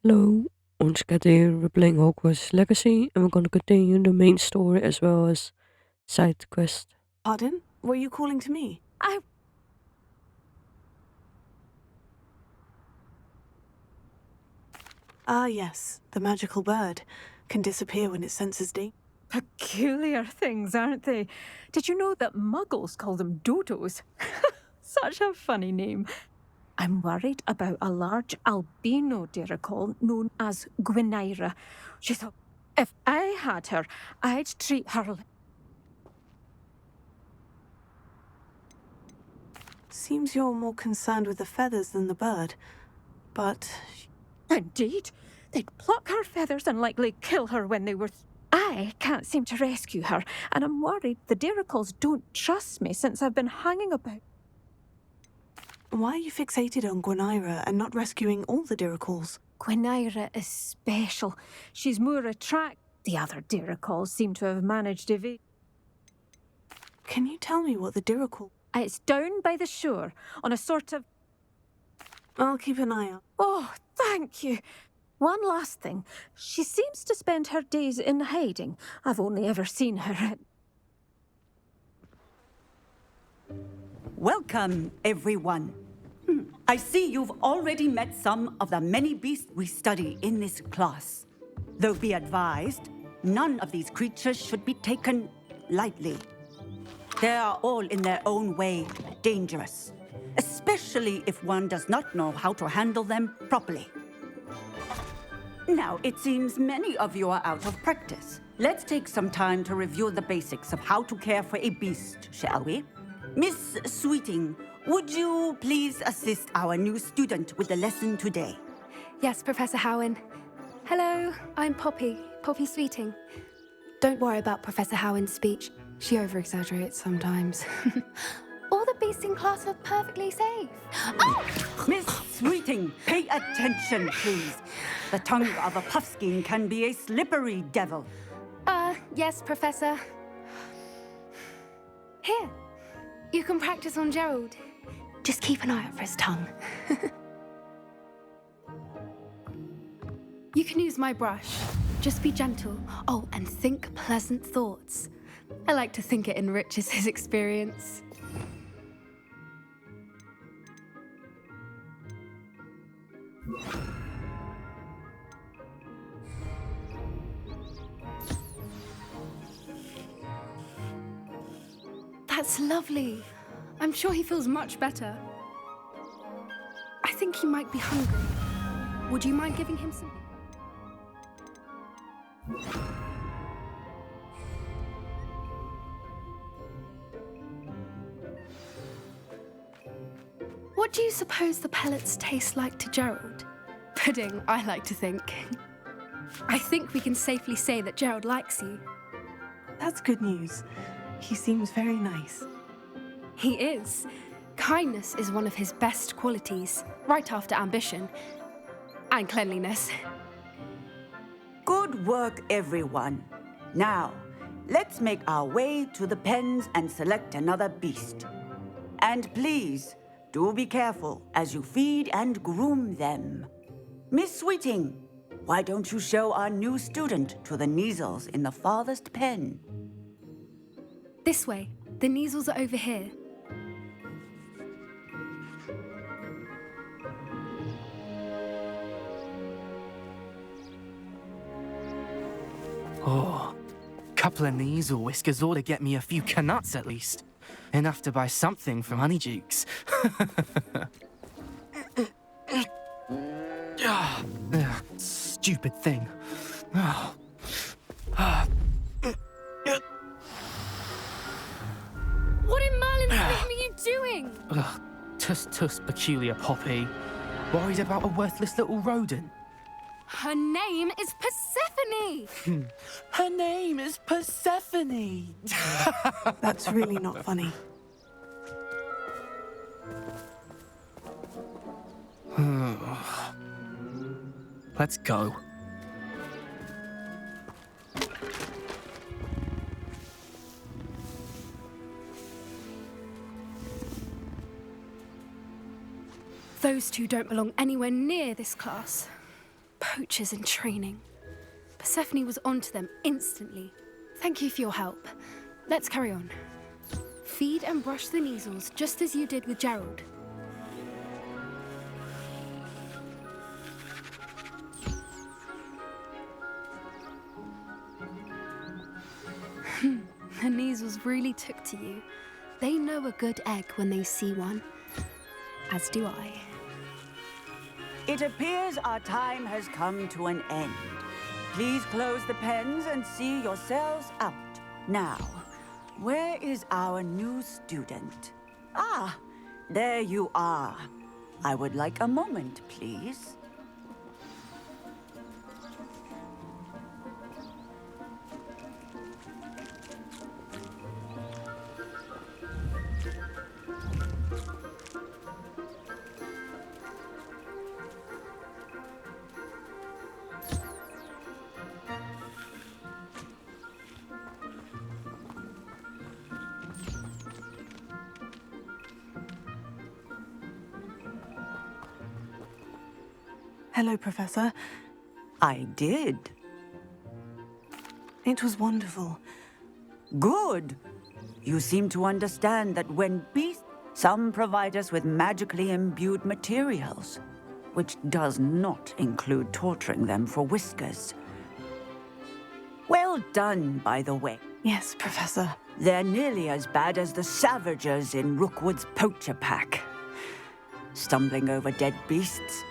Hello, once again we're playing Hogwarts Legacy and we're going to continue the main story as well as side quest. Pardon? Were you calling to me? Ah, yes. The magical bird can disappear when it senses danger. Peculiar things, aren't they? Did you know that muggles call them dodos? Such a funny name. I'm worried about a large albino dirical known as Gwynaira. She thought, if I had her, I'd treat her. Seems you're more concerned with the feathers than the bird. But Indeed. They'd pluck her feathers and likely kill her when they were. I can't seem to rescue her, and I'm worried the diricals don't trust me since I've been hanging about. why are you fixated on Gwynaira and not rescuing all the diricals? Gwynaira is special. She's more attractive. The other diricals seem to have managed to evade. Can you tell me what the dirical... It's down by the shore, on a sort of... I'll keep an eye out. Oh, thank you. One last thing. She seems to spend her days in hiding. I've only ever seen her. Welcome, everyone. I see you've already met some of the many beasts we study in this class. Though be advised, none of these creatures should be taken lightly. They are all in their own way dangerous, especially if one does not know how to handle them properly. Now, it seems many of you are out of practice. Let's take some time to review the basics of how to care for a beast, shall we? Miss Sweeting, would you please assist our new student with the lesson today? Yes, Professor Howin. Hello, I'm Poppy Sweeting. Don't worry about Professor Howin's speech. She over-exaggerates sometimes. All the beasts in class are perfectly safe. Oh! Miss Sweeting, pay attention, please. The tongue of a puffskein can be a slippery devil. Yes, Professor. Here, you can practice on Gerald. Just keep an eye out for his tongue. You can use my brush. Just be gentle. Oh, and think pleasant thoughts. I like to think it enriches his experience. That's lovely. I'm sure he feels much better. I think he might be hungry. Would you mind giving him some? What do you suppose the pellets taste like to Gerald? Pudding, I like to think. I think we can safely say that Gerald likes you. That's good news. He seems very nice. He is. Kindness is one of his best qualities, right after ambition. And cleanliness. Good work, everyone. Now, let's make our way to the pens and select another beast. And please, do be careful as you feed and groom them. Miss Sweeting, why don't you show our new student to the Neasels in the farthest pen? This way. The Neasels are over here. Oh, couple of Neasel whiskers ought to get me a few canuts at least. Enough to buy something from Honeydukes. Stupid thing. Oh. What in Merlin's name are you doing? Ugh, tuss, peculiar Poppy. Worried about a worthless little rodent? Her name is Persephone! Her name is Persephone! That's really not funny. Let's go. Those two don't belong anywhere near this class. poachers in training. Persephone was onto them instantly. Thank you for your help. Let's carry on. Feed and brush the measles just as you did with Gerald. The measles really took to you. They know a good egg when they see one. As do I. It appears our time has come to an end. Please close the pens and see yourselves out. Now, where is our new student? Ah, there you are. I would like a moment, please. Hello, Professor. I did. It was wonderful. Good. You seem to understand that when beasts, some provide us with magically imbued materials, which does not include torturing them for whiskers. Well done, by the way. Yes, Professor. They're nearly as bad as the Savagers in Rookwood's poacher pack. Stumbling over dead beasts.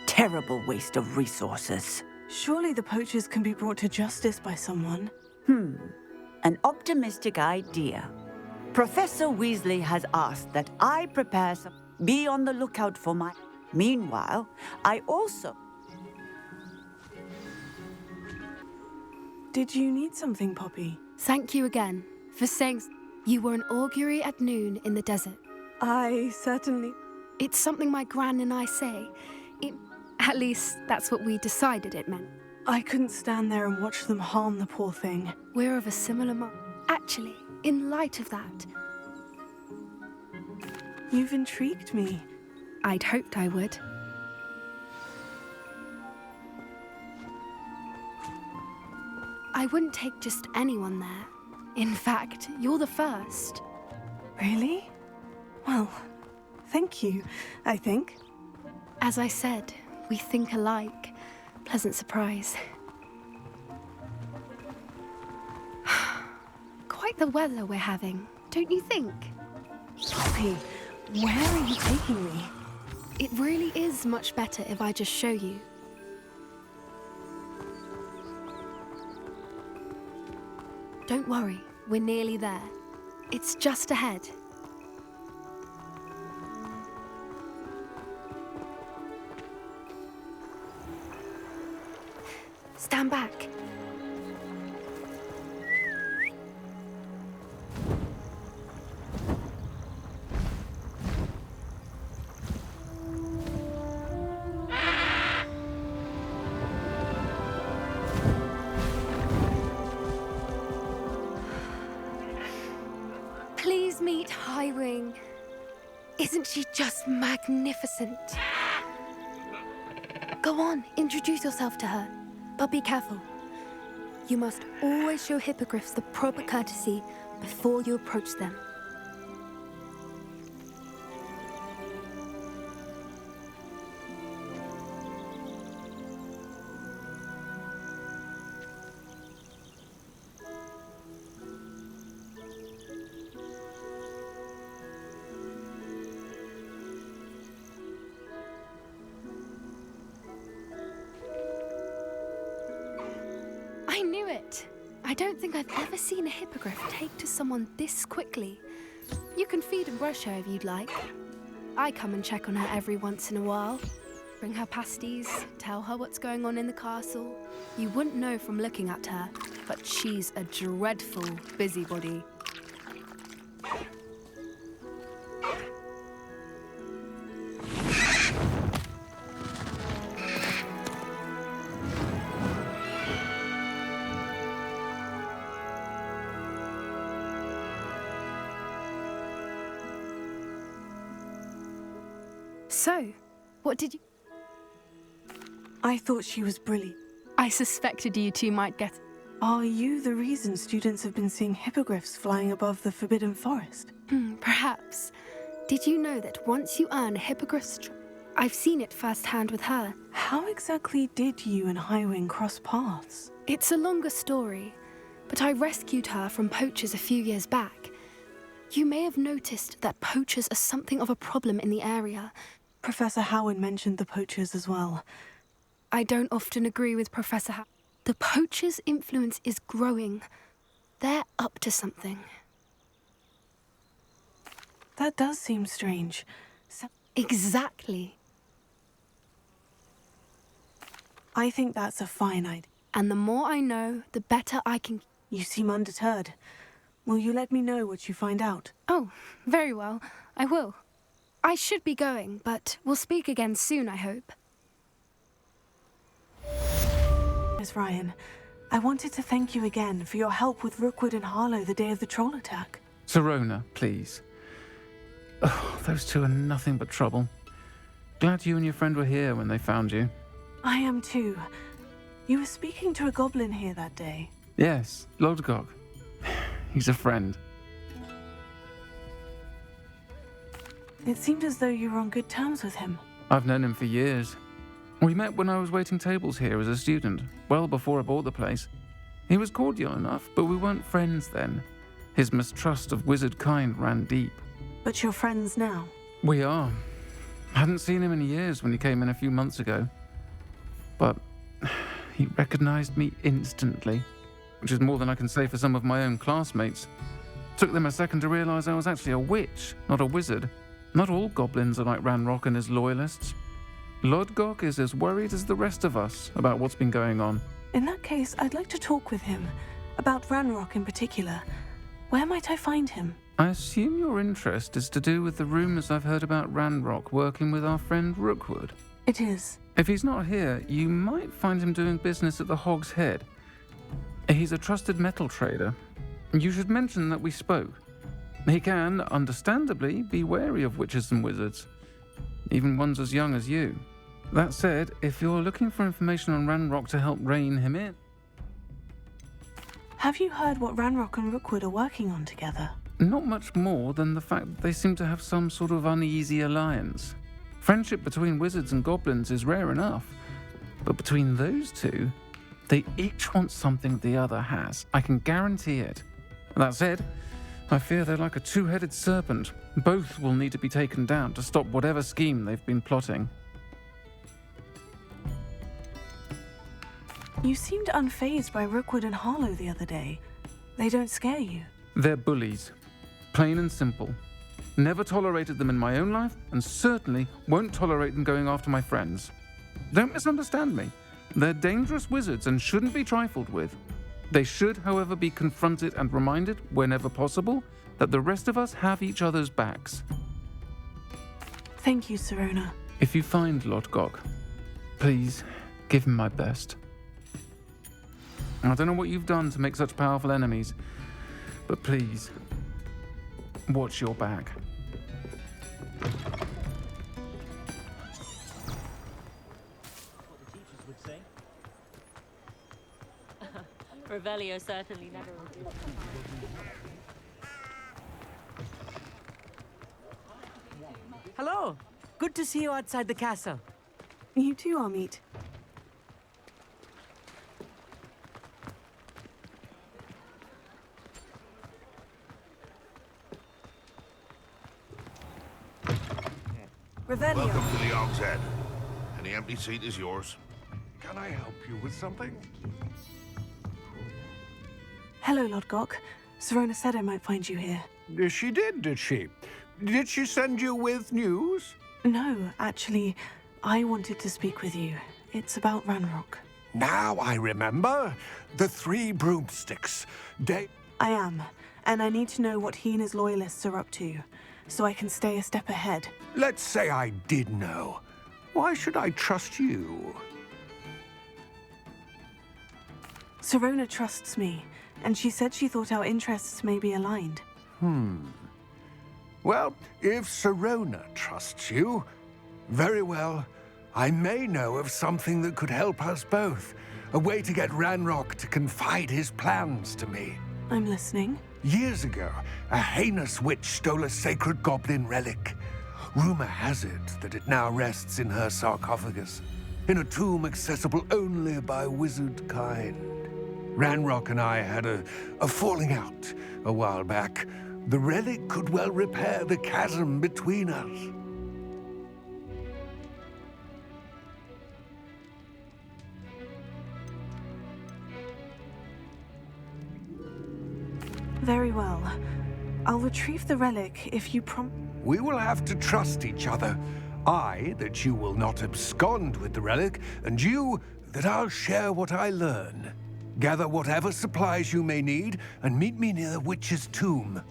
Terrible waste of resources. Surely the poachers can be brought to justice by someone. An optimistic idea. Professor Weasley has asked that I prepare some... Be on the lookout for my... Meanwhile, I also... Did you need something, Poppy? Thank you again for saying you were an augury at noon in the desert. I certainly... It's something my gran and I say. At least, that's what we decided it meant. I couldn't stand there and watch them harm the poor thing. We're of a similar mind. Actually, in light of that, You've intrigued me. I'd hoped I would. I wouldn't take just anyone there. In fact, you're the first. Really? Well, thank you, I think. As I said, we think alike. Pleasant surprise. Quite the weather we're having, don't you think? Poppy, where are you taking me? It really is much better if I just show you. Don't worry, we're nearly there. It's just ahead. Stand back. Please meet Highwing. Isn't she just magnificent? Go on, introduce yourself to her. But be careful. You must always show hippogriffs the proper courtesy before you approach them. I knew it! I don't think I've ever seen a hippogriff take to someone this quickly. You can feed and brush her if you'd like. I come and check on her every once in a while. Bring her pasties, tell her what's going on in the castle. You wouldn't know from looking at her, but she's a dreadful busybody. So, what did you... I thought she was brilliant. I suspected you two might get... Are you the reason students have been seeing hippogriffs flying above the Forbidden Forest? Perhaps. Did you know that once you earn a hippogriff's... I've seen it firsthand with her. How exactly did you and howin cross paths? It's a longer story, but I rescued her from poachers a few years back. You may have noticed that poachers are something of a problem in the area. Professor Howin mentioned the poachers as well. I don't often agree with Professor Howin. The poachers' influence is growing. They're up to something. That does seem strange. Exactly. I think that's a fine idea. And the more I know, the better I can... You seem undeterred. Will you let me know what you find out? Oh, very well. I will. I should be going, but we'll speak again soon, I hope. Miss Ryan, I wanted to thank you again for your help with Rookwood and Harlow the day of the troll attack. Sirona, please. Oh, those two are nothing but trouble. Glad you and your friend were here when they found you. I am too. You were speaking to a goblin here that day. Yes, lodgok. He's a friend. It seemed as though you were on good terms with him. I've known him for years. We met when I was waiting tables here as a student, well before I bought the place. He was cordial enough, but we weren't friends then. His mistrust of wizard kind ran deep. But you're friends now. We are. Hadn't seen him in years when he came in a few months ago. But he recognized me instantly, which is more than I can say for some of my own classmates. Took them a second to realize I was actually a witch, not a wizard. Not all goblins are like Ranrock and his loyalists. Lodgok is as worried as the rest of us about what's been going on. In that case, I'd like to talk with him. About Ranrock in particular. Where might I find him? I assume your interest is to do with the rumors I've heard about Ranrock working with our friend Rookwood. It is. If he's not here, you might find him doing business at the Hog's Head. He's a trusted metal trader. You should mention that we spoke. He can, understandably, be wary of witches and wizards, even ones as young as you. That said, if you're looking for information on Ranrock to help rein him in... Have you heard what Ranrock and Rookwood are working on together? Not much more than the fact that they seem to have some sort of uneasy alliance. Friendship between wizards and goblins is rare enough, but between those two, they each want something the other has. I can guarantee it. That said, I fear they're like a two-headed serpent. Both will need to be taken down to stop whatever scheme they've been plotting. You seemed unfazed by Rookwood and Harlow the other day. They don't scare you. They're bullies. Plain and simple. Never tolerated them in my own life, and certainly won't tolerate them going after my friends. Don't misunderstand me. They're dangerous wizards and shouldn't be trifled with. They should, however, be confronted and reminded, whenever possible, that the rest of us have each other's backs. Thank you, Sirona. If you find lodgok, please give him my best. I don't know what you've done to make such powerful enemies, but please, watch your back. Revelio certainly never will do. Hello. Good to see you outside the castle. You too, Amit. Revelio. Welcome to the Hog's Head. Any empty seat is yours. Can I help you with something? Hello, Lodgok. Sirona said I might find you here. She did she? Did she send you with news? No, actually, I wanted to speak with you. It's about Ranrock. Now I remember. The 3 broomsticks. I am, and I need to know what he and his loyalists are up to, so I can stay a step ahead. Let's say I did know. Why should I trust you? Sirona trusts me, and she said she thought our interests may be aligned. Well, if Sirona trusts you, very well. I may know of something that could help us both. A way to get Ranrock to confide his plans to me. I'm listening. Years ago, a heinous witch stole a sacred goblin relic. Rumor has it that it now rests in her sarcophagus, in a tomb accessible only by wizard kind. Ranrock and I had a falling out a while back. The relic could well repair the chasm between us. Very well. I'll retrieve the relic if you We will have to trust each other. I, that you will not abscond with the relic, and you, that I'll share what I learn. Gather whatever supplies you may need, and meet me near the witch's tomb.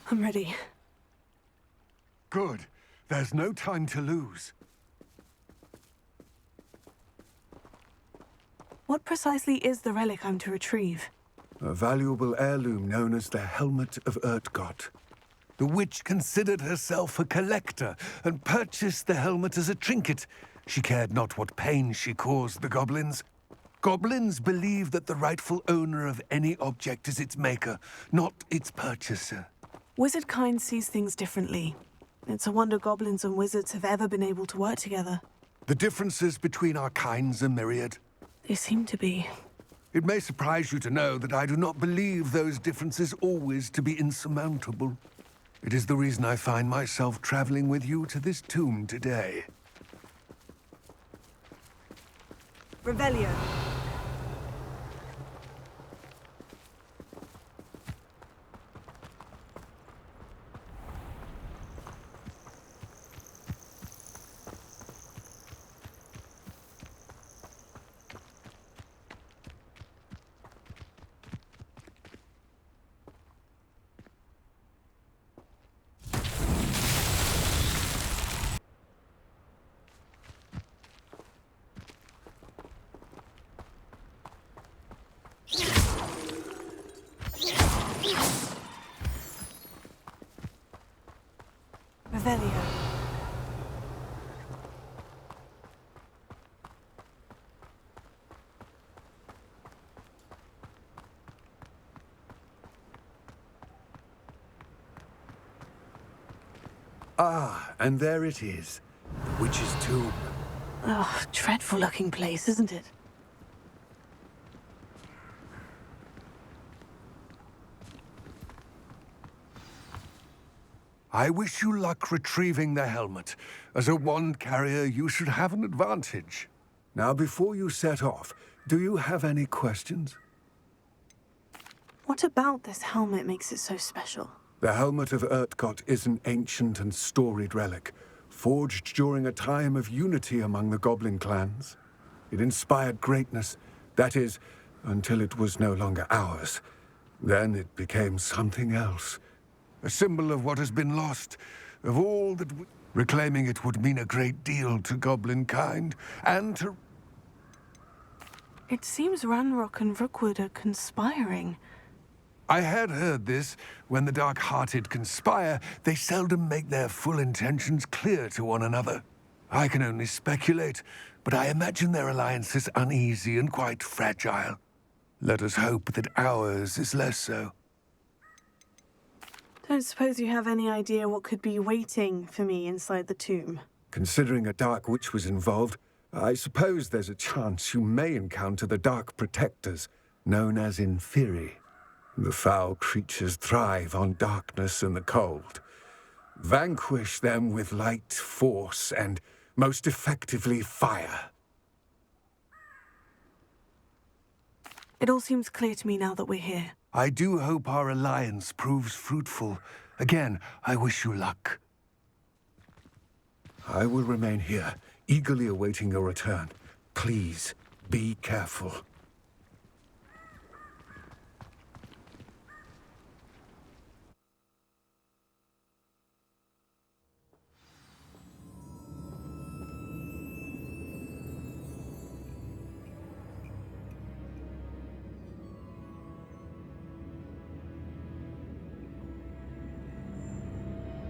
I'm ready. Good. There's no time to lose. What precisely is the relic I'm to retrieve? A valuable heirloom known as the Helmet of Urtkot. The witch considered herself a collector and purchased the helmet as a trinket. She cared not what pain she caused the goblins. Goblins believe that the rightful owner of any object is its maker, not its purchaser. Wizard kind sees things differently. It's a wonder goblins and wizards have ever been able to work together. The differences between our kinds are myriad. They seem to be. It may surprise you to know that I do not believe those differences always to be insurmountable. It is the reason I find myself traveling with you to this tomb today. Revelio. Revelio. Ah, and there it is. The witch's tomb. Oh, dreadful looking place, isn't it? I wish you luck retrieving the helmet. As a wand carrier, you should have an advantage. Now, before you set off, do you have any questions? What about this helmet makes it so special? The Helmet of Urtkot is an ancient and storied relic, forged during a time of unity among the goblin clans. It inspired greatness, that is, until it was no longer ours. Then it became something else. A symbol of what has been lost, of all that... Reclaiming it would mean a great deal to goblin kind, and to... It seems Ranrock and Rookwood are conspiring. I had heard this. When the dark-hearted conspire, they seldom make their full intentions clear to one another. I can only speculate, but I imagine their alliance is uneasy and quite fragile. Let us hope that ours is less so. Don't suppose you have any idea what could be waiting for me inside the tomb? Considering a dark witch was involved, I suppose there's a chance you may encounter the Dark Protectors, known as Inferi. The foul creatures thrive on darkness and the cold. Vanquish them with light, force, and, most effectively, fire. It all seems clear to me now that we're here. I do hope our alliance proves fruitful. Again, I wish you luck. I will remain here, eagerly awaiting your return. Please, be careful.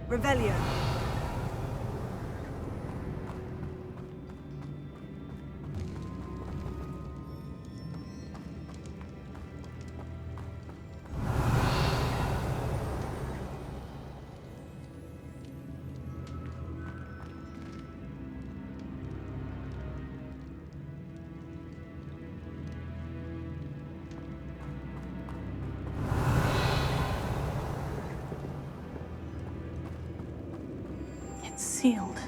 Revelio. It's sealed.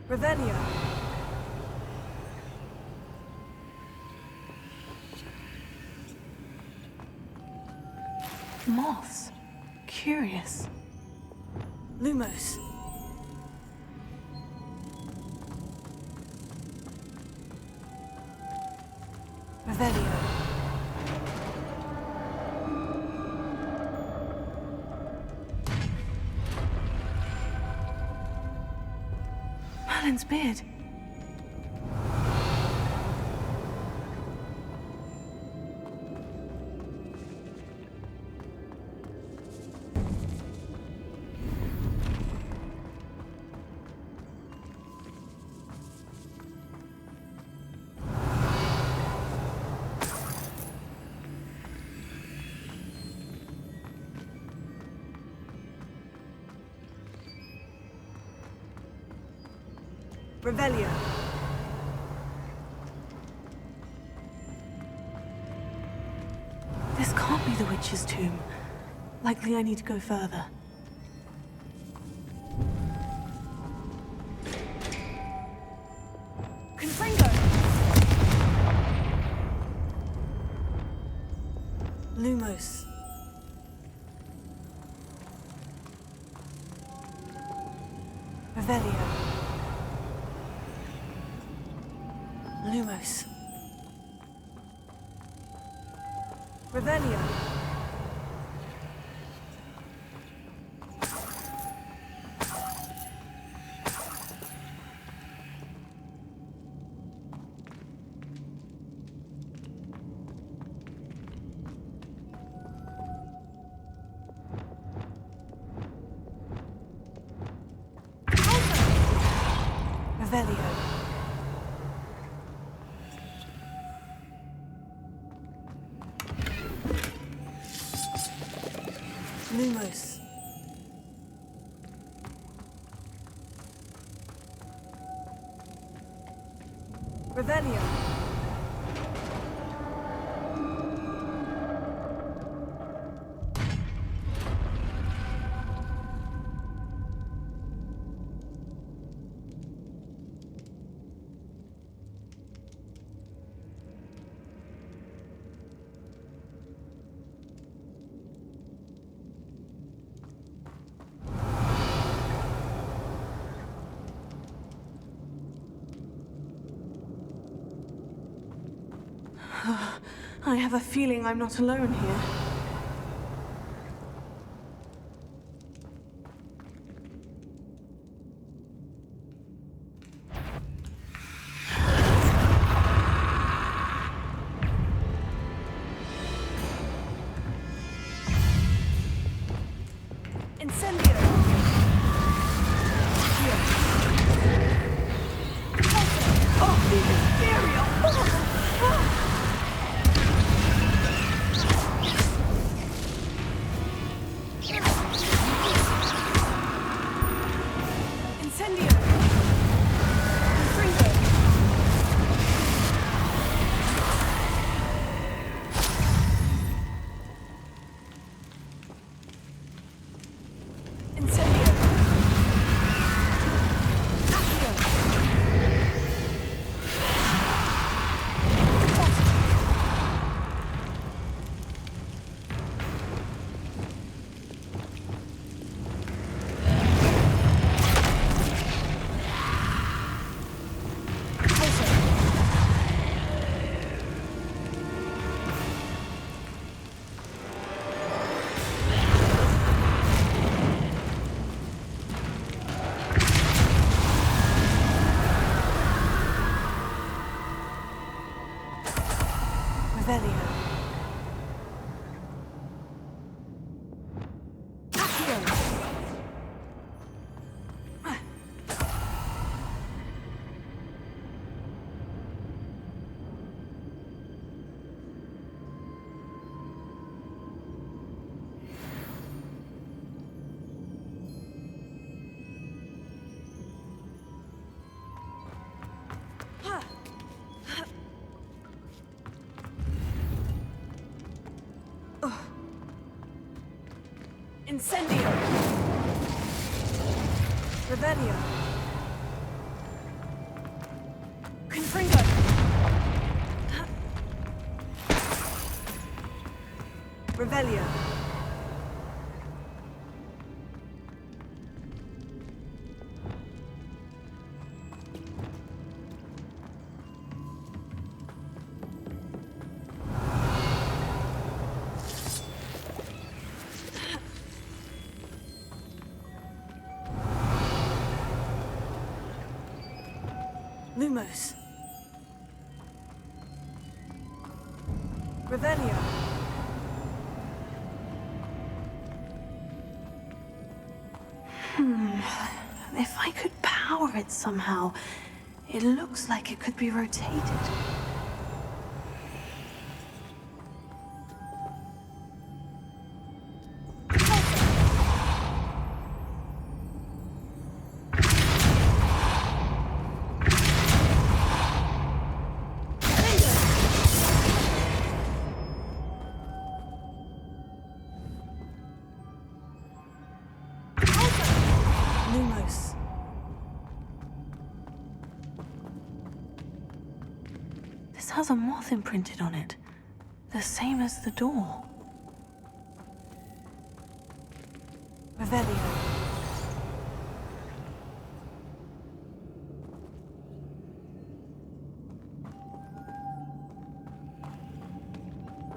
Revelio. Moths. Curious. Lumos. Revelio. Merlin's beard. Revelio. This can't be the witch's tomb. Likely I need to go further. Confringo! Lumos. Revelio. Lumos. Revelio. Revelio. Lumos. Revelio. I have a feeling I'm not alone here. Incendio! Here. Oh, the Imperial! Incendio! Confringo! Incendio! Revelio! Confringo! Revelio! Lumos. Revelio. If I could power it somehow, it looks like it could be rotated. Lumos. This has a moth imprinted on it, the same as the door. Revelio.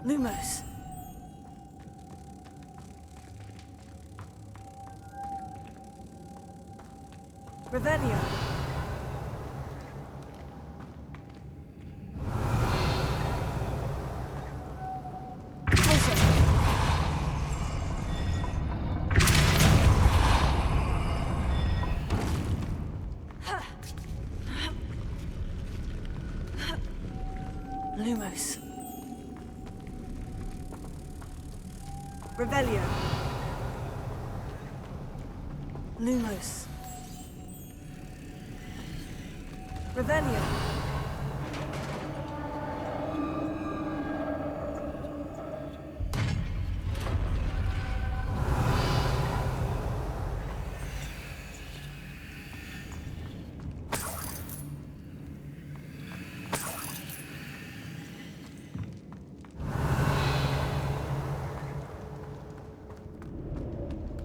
Lumos. Revelio. Lumos. Revelio. Lumos. Revelio.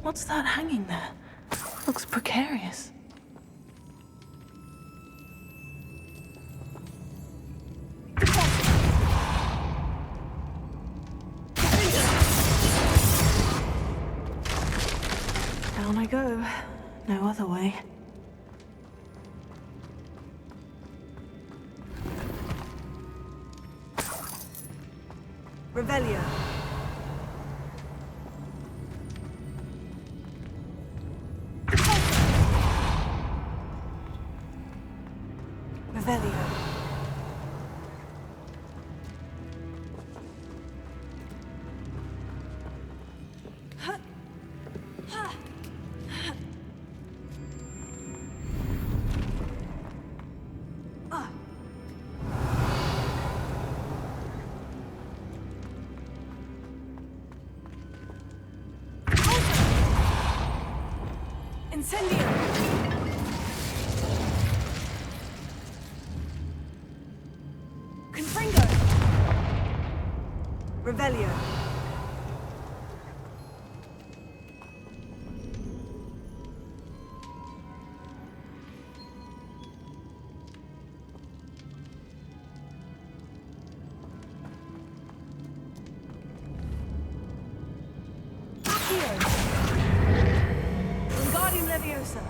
What's that hanging there? Looks precarious. Down I go. No other way. Revelio. Revelio. Incendio! Confringo! Revelio. Accio! Wingardium Leviosa!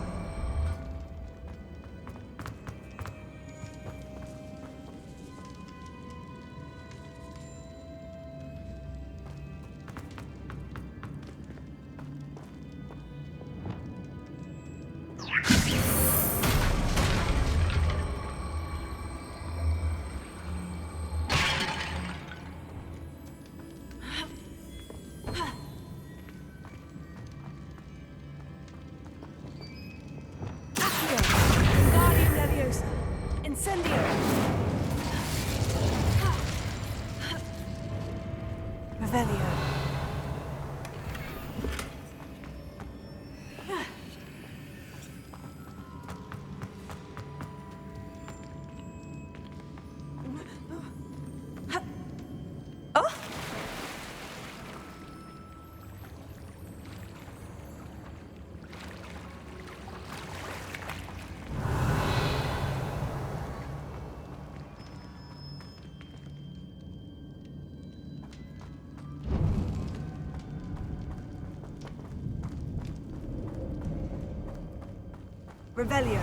Revelio.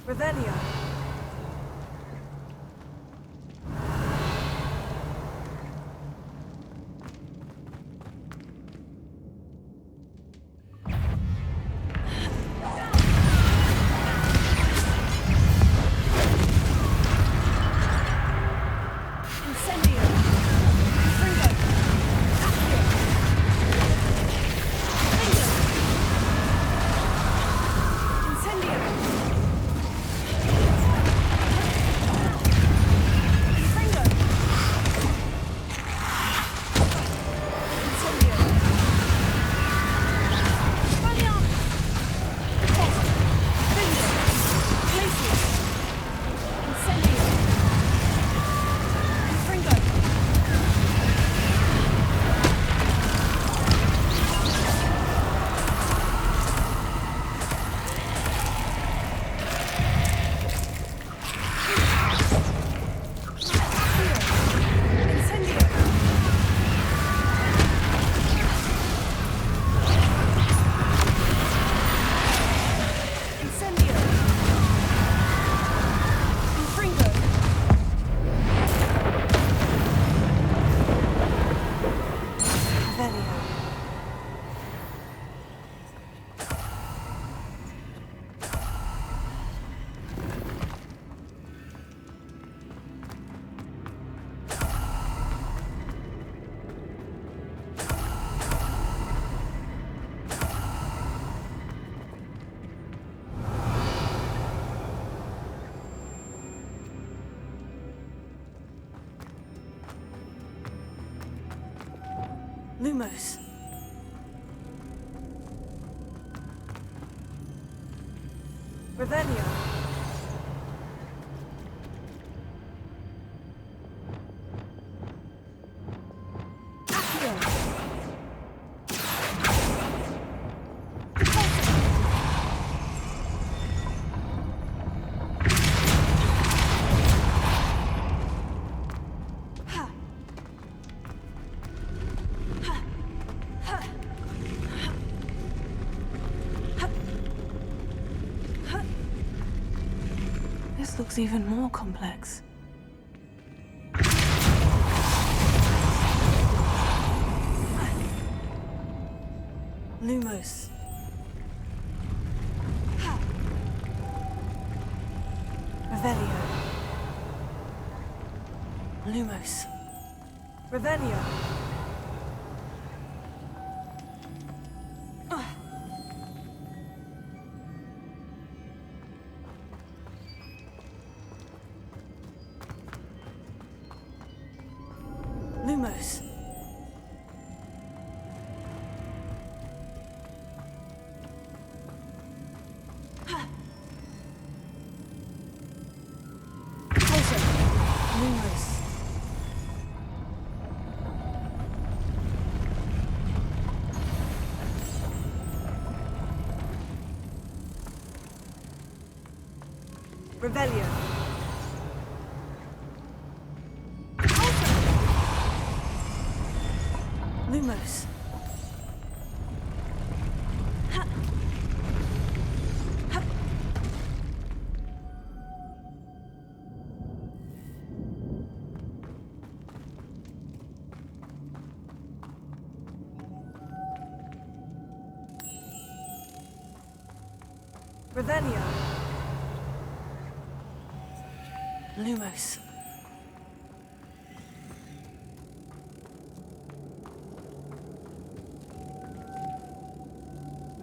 Revelio. Lumos. Revelio. This looks even more complex. Lumos. Revelio. Lumos. Revelio. Lumos. Closer. Lumos. Revelio. Lumos. Ha. Ha. Revelio. Lumos.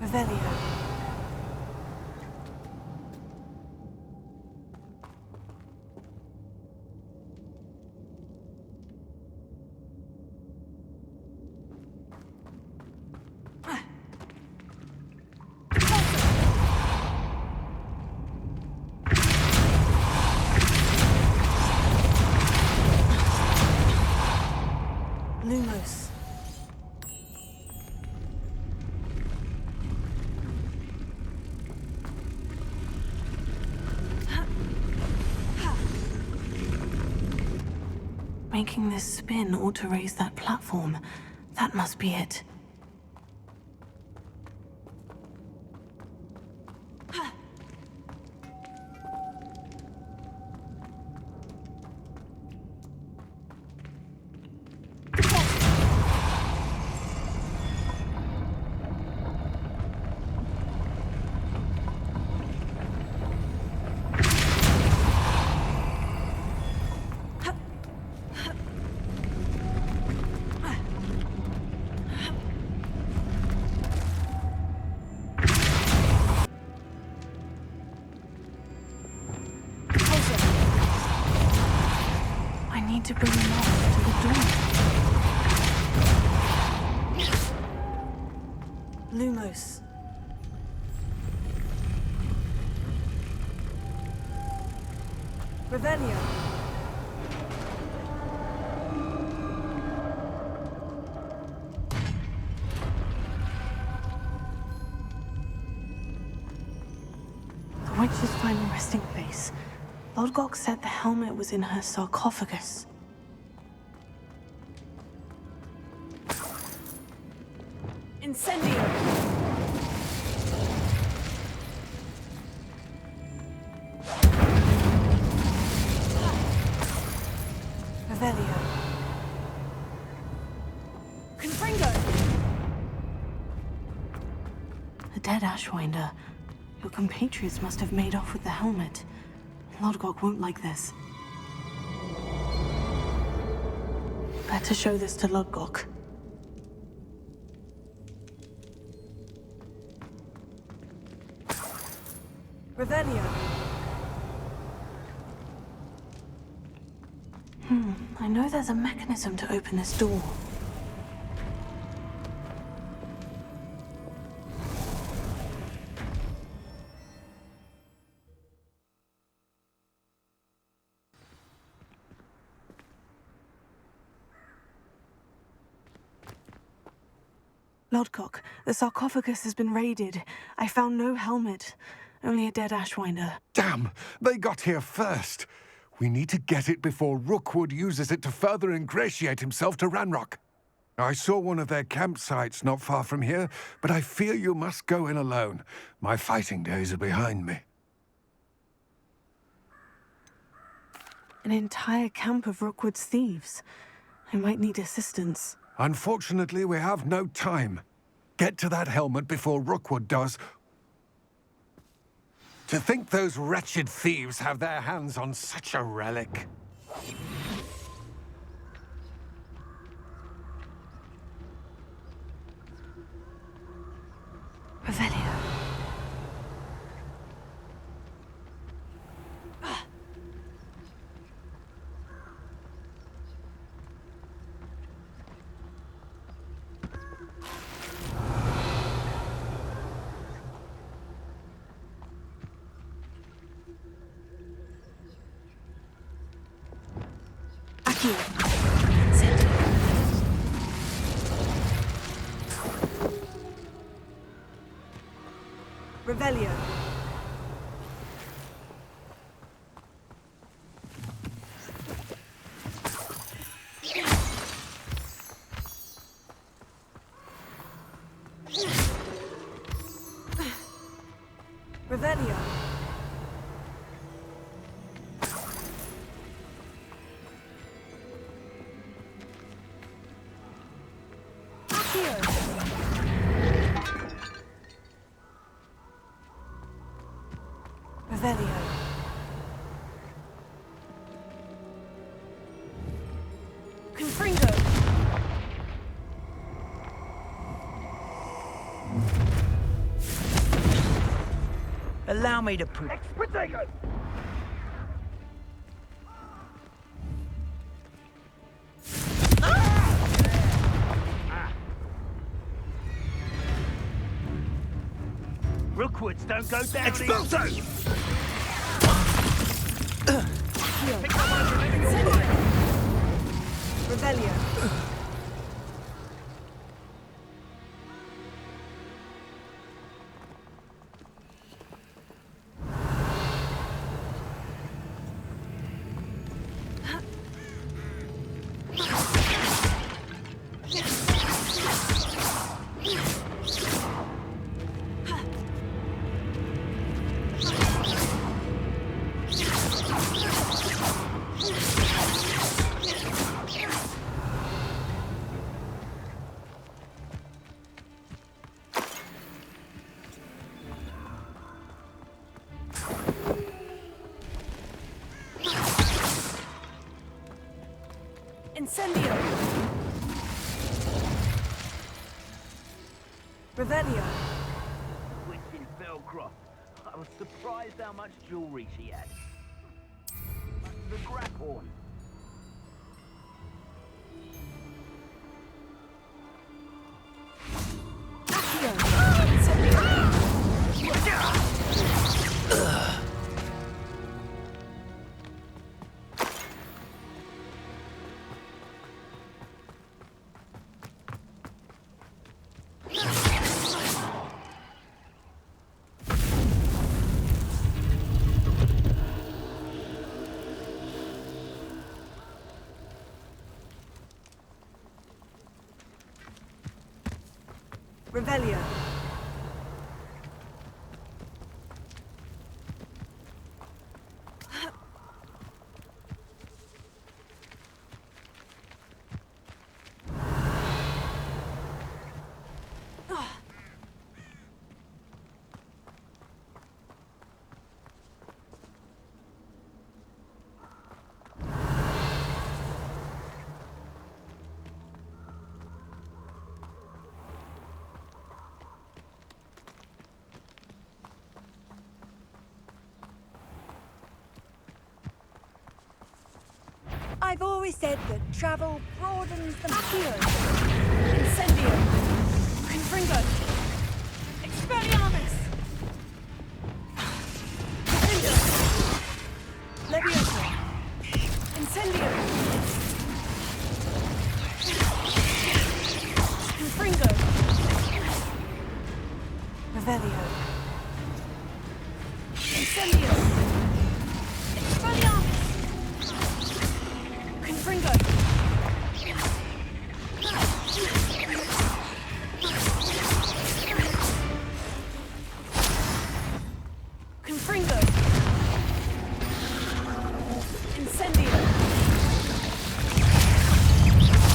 Revelio. Making this spin ought to raise that platform. That must be it. To bring him off to the door. Lumos. Revelio. The witch's final resting place. Lodgok said the helmet was in her sarcophagus. Incendio! Revelio. Confringo! A dead Ashwinder. Your compatriots must have made off with the helmet. Lodgok won't like this. Better show this to Lodgok. Revelio. I know there's a mechanism to open this door. Lodgok, the sarcophagus has been raided. I found no helmet. Only a dead Ashwinder. Damn! They got here first. We need to get it before Rookwood uses it to further ingratiate himself to Ranrock. I saw one of their campsites not far from here, but I fear you must go in alone. My fighting days are behind me. An entire camp of Rookwood's thieves. I might need assistance. Unfortunately, we have no time. Get to that helmet before Rookwood does. To think those wretched thieves have their hands on such a relic. Revelio. Revelio. Revelio. Revelio. Confringo. Allow me to prove. Rookwoods don't go down. Expulso! Revelio. Incendio! Revelio! Witch in Velcroft. I was surprised how much jewelry she had. Back to the Grackhorn. Accio! Incendio! Revelio. I've always said that travel broadens the Accio! Incendio! Confringo! Expelliarmus! Confringo! Levioso! Incendio! Confringo! Revelio! Incendio! Expelliarmus! Confringo! Confringo! Incendio!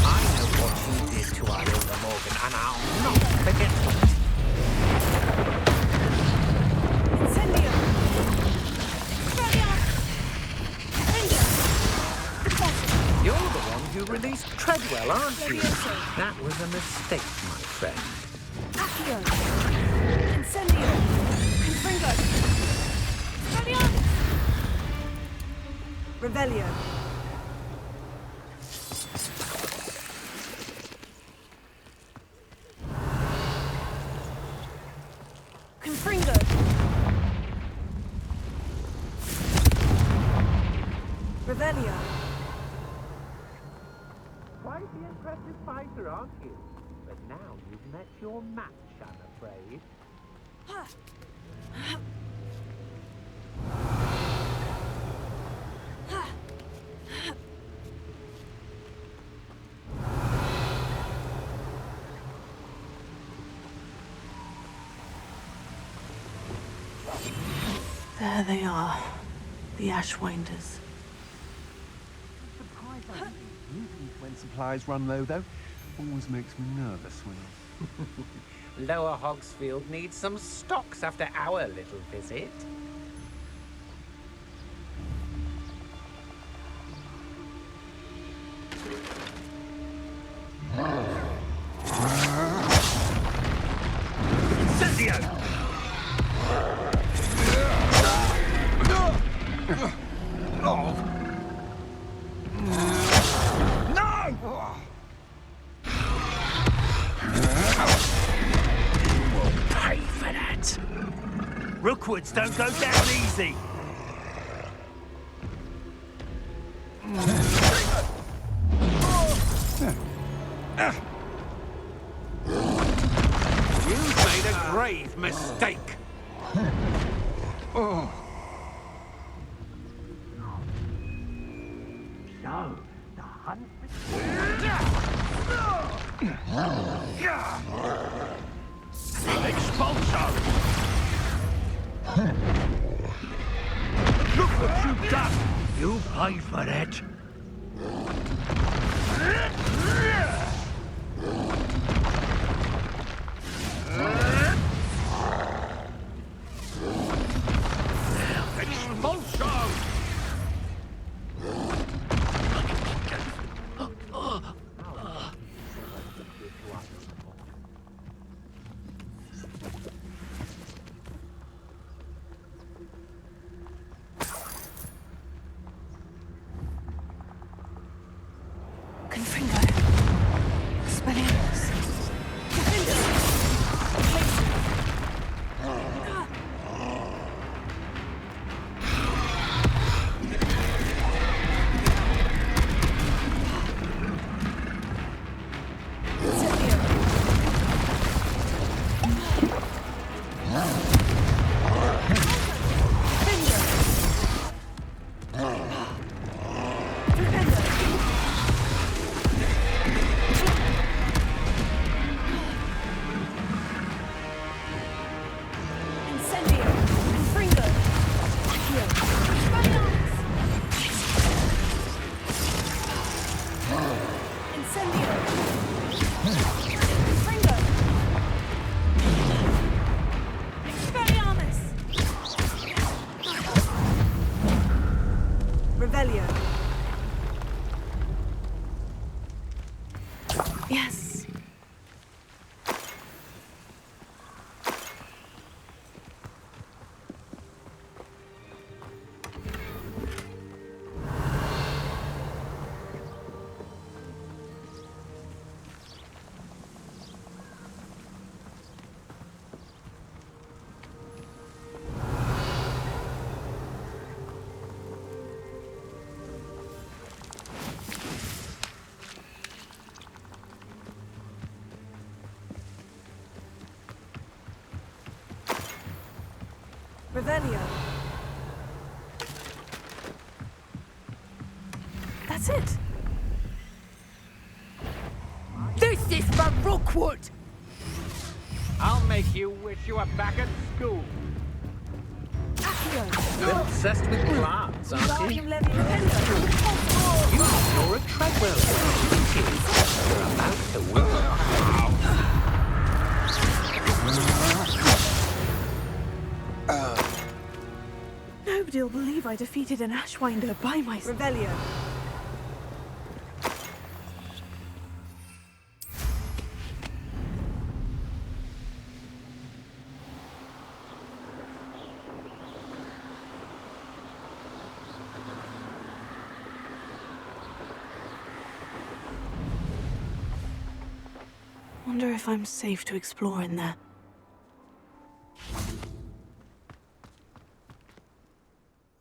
I know what you did to our elder Morgan, and I'll not forget it. Incendio! Expelliarmus! Confringo! You're the one who released Treadwell, aren't you? That was a mistake, my friend. Accio! Incendio! Confringo! Expelliarmus! Revelio! Confringo! Revelio! Quite the impressive fighter, aren't you? But now you've met your match, I'm afraid. There they are, the Ashwinders. Usually when supplies run low, though, always makes me nervous when Lower Hogsfield needs some stocks after our little visit. Incendio! Rookwoods don't go down easy. You've made a grave mistake. So, the hunt... Expulso! Look what you've done! You pay for it! Expulso! Revelio. Yes. Revelio. That's it. This is for Rookwood! I'll make you wish you were back at school. You're obsessed with plants, aren't you? You're a Treadwell. You're about to Nobody'll believe I defeated an Ashwinder by myself. Revelio. Wonder if I'm safe to explore in there.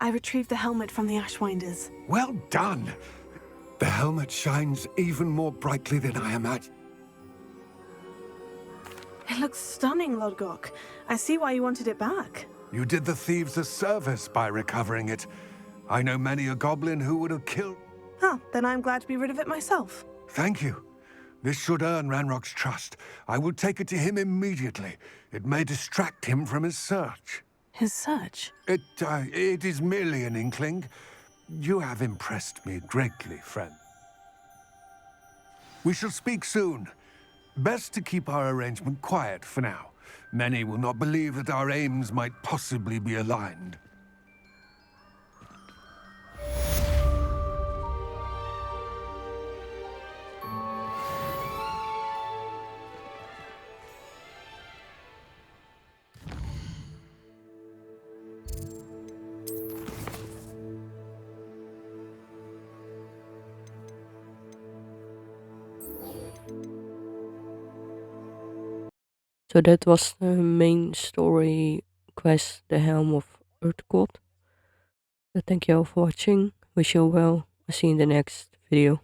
I retrieved the helmet from the Ashwinders. Well done! The helmet shines even more brightly than I imagined. It looks stunning, Lodgok. I see why you wanted it back. You did the thieves a service by recovering it. I know many a goblin who would have killed... Huh, then I'm glad to be rid of it myself. Thank you. This should earn Ranrock's trust. I will take it to him immediately. It may distract him from his search. His search? It is merely an inkling. You have impressed me greatly, friend. We shall speak soon. Best to keep our arrangement quiet for now. Many will not believe that our aims might possibly be aligned. So that was the main story quest, the Helm of Urtkot. So thank you all for watching. Wish you well. I'll see you in the next video.